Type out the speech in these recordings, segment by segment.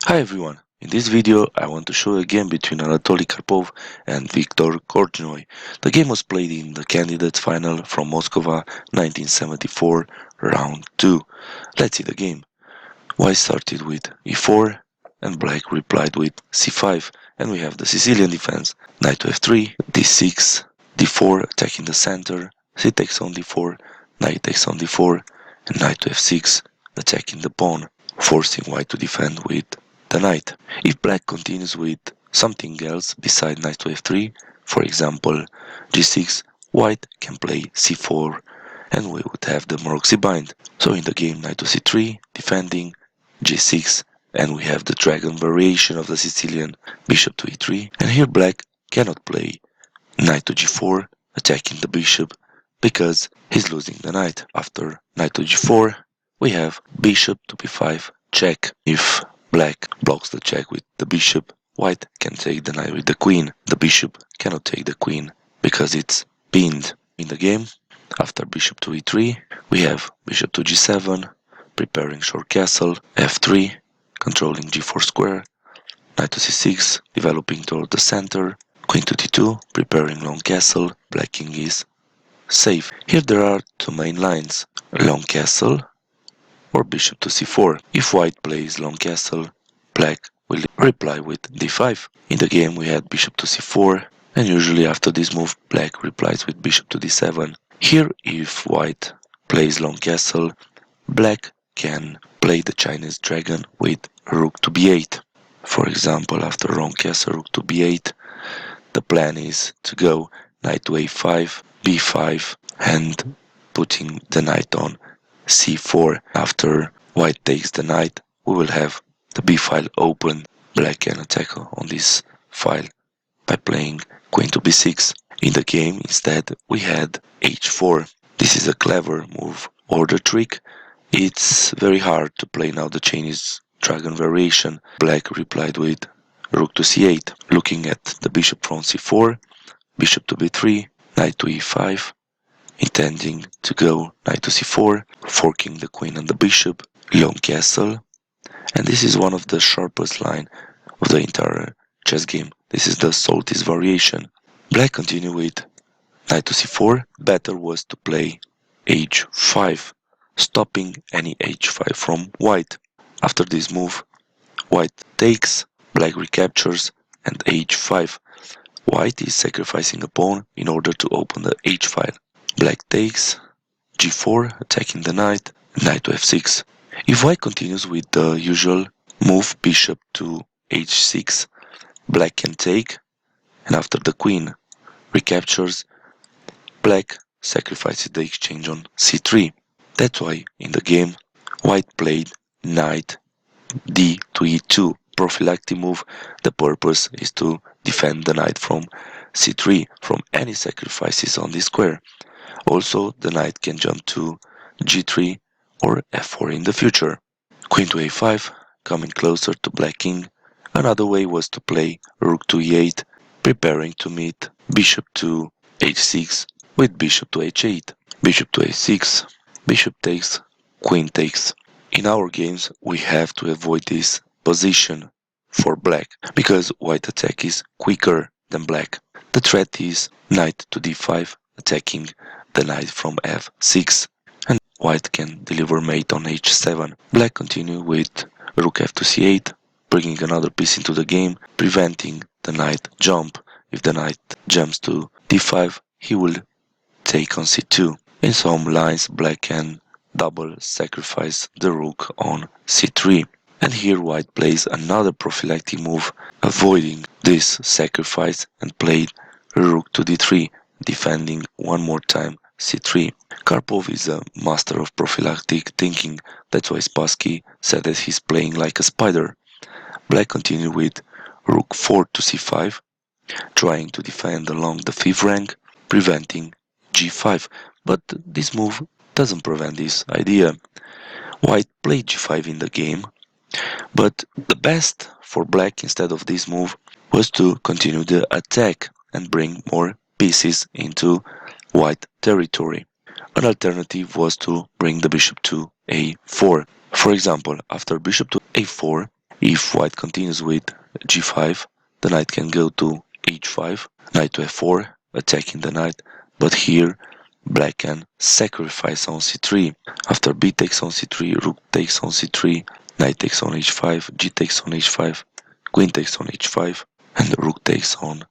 Hi everyone, in this video I want to show a game between Anatoly Karpov and Viktor Korchnoi. The game was played in the Candidates Final from Moscow 1974, round 2. Let's see the game. White started with e4 and black replied with c5, and we have the Sicilian defense. Knight to f3, d6, d4 attacking the center, c takes on d4, knight takes on d4, and knight to f6 attacking the pawn, forcing white to defend with the knight. If black continues with something else beside knight to f3, for example g6, white can play c4 and we would have the Maroczy bind. So in the game knight to c3, defending, g6, and we have the dragon variation of the Sicilian, bishop to e3, and here black cannot play knight to g4, attacking the bishop, because he's losing the knight. After knight to g4, we have bishop to b5, check. If black blocks the check with the bishop, white can take the knight with the queen. The bishop cannot take the queen because it's pinned. In the game, after bishop to e3, we have bishop to g7, preparing short castle, f3, controlling g4 square, knight to c6, developing toward the center, queen to d2, preparing long castle, black king is safe. Here there are two main lines, long castle or bishop to c4. If white plays long castle, black will reply with d5. In the game we had bishop to c4, and usually after this move black replies with bishop to d7. Here if white plays long castle, black can play the Chinese dragon with rook to b8. For example, after long castle, rook to b8, the plan is to go knight to a5, b5, and putting the knight on c4. After white takes the knight, we will have the b file open. Black can attack on this file by playing queen to b6. In the game, instead, we had h4. This is a clever move or the trick. It's very hard to play now the Chinese dragon variation. Black replied with rook to c8, looking at the bishop from c4, bishop to b3, knight to e5, intending to go knight to c4, forking the queen and the bishop, long castle, and this is one of the sharpest line of the entire chess game. This is the saltiest variation. Black continued with knight to c4. Better was to play h5, stopping any h5 from white. After this move, white takes, black recaptures, and h5. White is sacrificing a pawn in order to open the h file. Black takes, g4, attacking the knight, knight to f6. If white continues with the usual move bishop to h6, black can take, and after the queen recaptures, black sacrifices the exchange on c3. That's why in the game white played knight d to e2, prophylactic move. The purpose is to defend the knight from c3, from any sacrifices on this square. Also, the knight can jump to g3 or f4 in the future. Queen to a5, coming closer to black king. Another way was to play rook to e8, preparing to meet bishop to h6 with bishop to h8. Bishop to a6, bishop takes, queen takes. In our games, we have to avoid this position for black, because white attack is quicker than black. The threat is knight to d5, attacking the knight from f6, and white can deliver mate on h7. Black continue with rook f to c8, bringing another piece into the game, preventing the knight jump. If the knight jumps to d5, he will take on c2. In some lines, black can double sacrifice the rook on c3. And here white plays another prophylactic move, avoiding this sacrifice, and played rook to d3, defending one more time c3. Karpov is a master of prophylactic thinking. That's why Spassky said that he's playing like a spider. Black continued with rook 4 to c5, trying to defend along the 5th rank, preventing g5. But this move doesn't prevent this idea. White played g5 in the game, but the best for black instead of this move was to continue the attack and bring more pieces into white territory. An alternative was to bring the bishop to a4. For example, after bishop to a4, If white continues with g5, the knight can go to h5, knight to f4, attacking the knight, but here black can sacrifice on c3. After b takes on c3, rook takes on c3, knight takes on h5, g takes on h5, queen takes on h5, and the rook takes on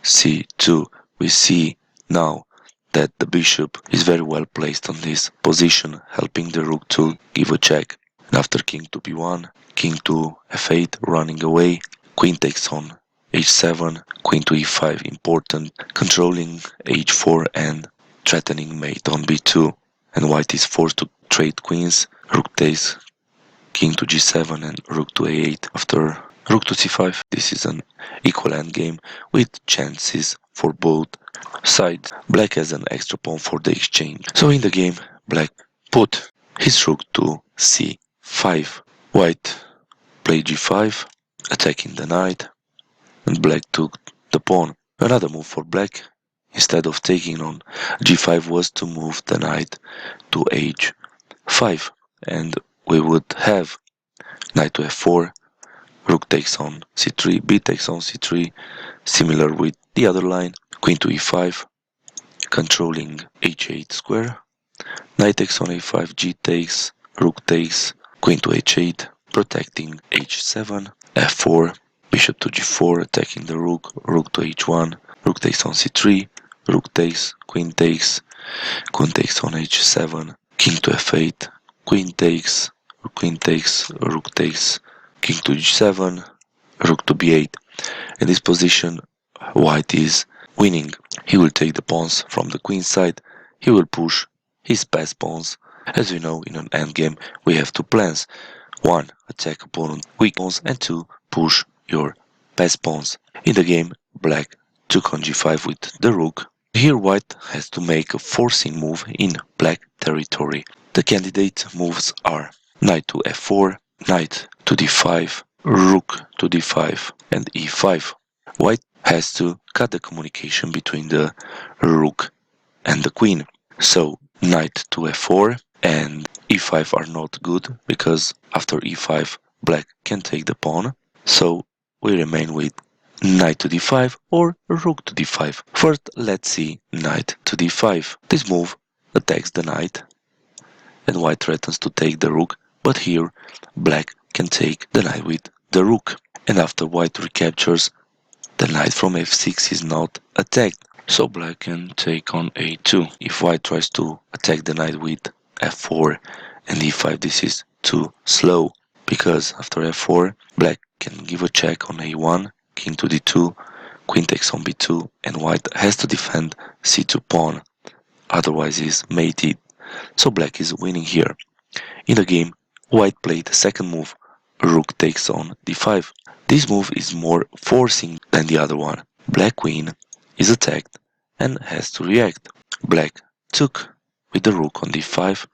c2. We see now that the bishop is very well placed on this position, helping the rook to give a check. And after king to b1, king to f8, running away, queen takes on h7, queen to e5, important, controlling h4 and threatening mate on b2. And white is forced to trade queens, rook takes king to g7 and rook to a8. After rook to c5, this is an equal endgame with chances for both sides. Black has an extra pawn for the exchange. So in the game, black put his rook to c5. White played g5, attacking the knight, and black took the pawn. Another move for black, instead of taking on g5, was to move the knight to h5, and we would have knight to f4, rook takes on c3, b takes on c3, similar with the other line, queen to e5, controlling h8 square, knight takes on a5, g takes, rook takes, queen to h8, protecting h7, f4, bishop to g4, attacking the rook, rook to h1, rook takes on c3, rook takes, queen takes on h7, king to f8, queen takes, rook takes, king to g7, rook to b8. In this position, white is winning. He will take the pawns from the queen side. He will push his passed pawns. As you know, in an endgame, we have two plans. 1. Attack opponent weak pawns, and 2. Push your passed pawns. In the game, black took on g5 with the rook. Here white has to make a forcing move in black territory. The candidate moves are knight to f4, knight to d5, rook to d5 and e5. White has to cut the communication between the rook and the queen. So knight to f4 and e5 are not good, because after e5 black can take the pawn. So we remain with knight to d5 or rook to d5. First, let's see knight to d5. This move attacks the knight, and white threatens to take the rook, but here black can take the knight with the rook. And after white recaptures, the knight from f6 is not attacked, so black can take on a2. If white tries to attack the knight with f4 and e5, this is too slow, because after f4 black can give a check on a1, king to d2, queen takes on b2, and white has to defend c2 pawn, otherwise is mated. So black is winning here. In the game, white played the second move, rook takes on d5. This move is more forcing than the other one. Black queen is attacked and has to react. Black took with the rook on d5,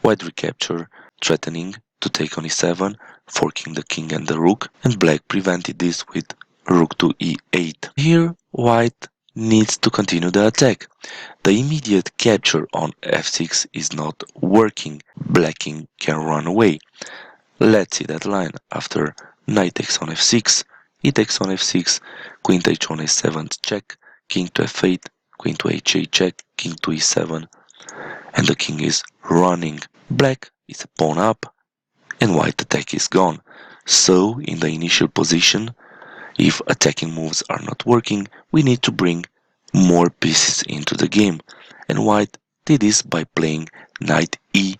white recapture, threatening to take on e7, forking the king and the rook, and black prevented this with rook to e8. Here white needs to continue the attack. The immediate capture on f6 is not working. Black king can run away. Let's see that line. After knight takes on f6, e takes on f6, queen takes on a7 check, king to f8, queen to h8 check, king to e7, and the king is running. Black is a pawn up, and white attack is gone. So in the initial position, if attacking moves are not working, we need to bring more pieces into the game, and white did this by playing knight e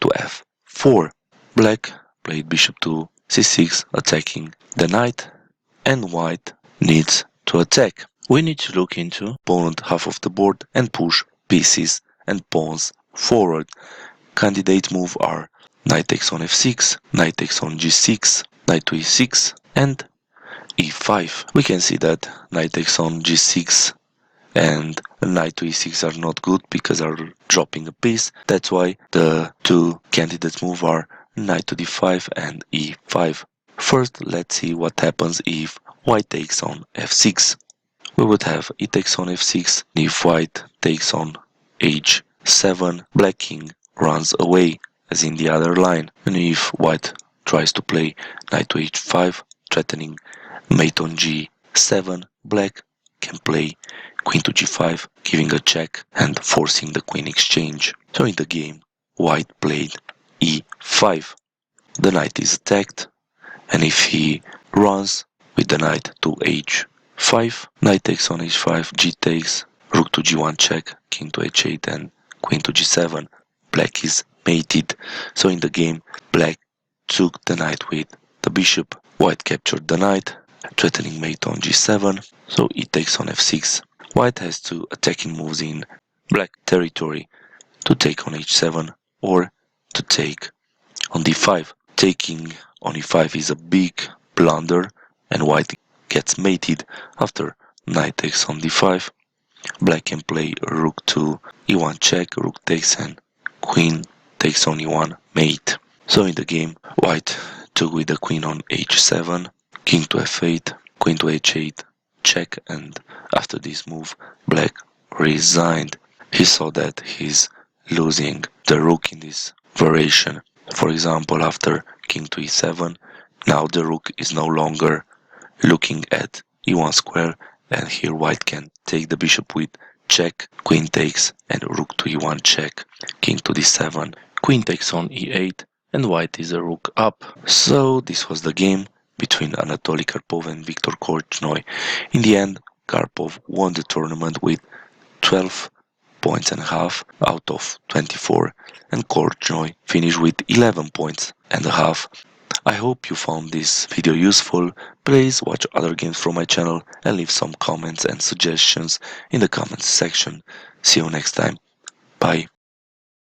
to f4. Black played bishop to c6, attacking the knight, and white needs to attack. We need to look into opponent half of the board and push pieces and pawns forward. Candidate move are knight takes on f6, knight takes on g6, knight to e6, and e5. We can see that knight takes on g6 and knight to e6 are not good because are dropping a piece. That's why the two candidates move are knight to d5 and e5. First, let's see what happens if white takes on f6. We would have e takes on f6, if white takes on h7, black king runs away as in the other line, and if white tries to play knight to h5, threatening mate on g7. Black can play queen to g5, giving a check and forcing the queen exchange. So in the game, white played e5. The knight is attacked, and if he runs with the knight to h5, knight takes on h5, g takes, rook to g1 check, king to h8 and queen to g7, black is mated. So in the game, black took the knight with the bishop, white captured the knight, threatening mate on g7, so it takes on f6. White has two attacking moves in black territory to take on h7 or to take on d5. Taking on e5 is a big blunder, and white gets mated after knight takes on d5. Black can play rook to e1 check, rook takes, and queen takes on e1 mate. So in the game, white took with the queen on h7, king to f8, queen to h8 check, and after this move, black resigned. He saw that he's losing the rook in this variation. For example, after king to e7, now the rook is no longer looking at e1 square, and here white can take the bishop with check, queen takes, and rook to e1 check, king to d7, queen takes on e8, and white is a rook up. So this was the game between Anatoly Karpov and Viktor Korchnoi. In the end, Karpov won the tournament with 12 points and a half out of 24, and Korchnoi finished with 11 points and a half. I hope you found this video useful. Please watch other games from my channel and leave some comments and suggestions in the comments section. See you next time. Bye.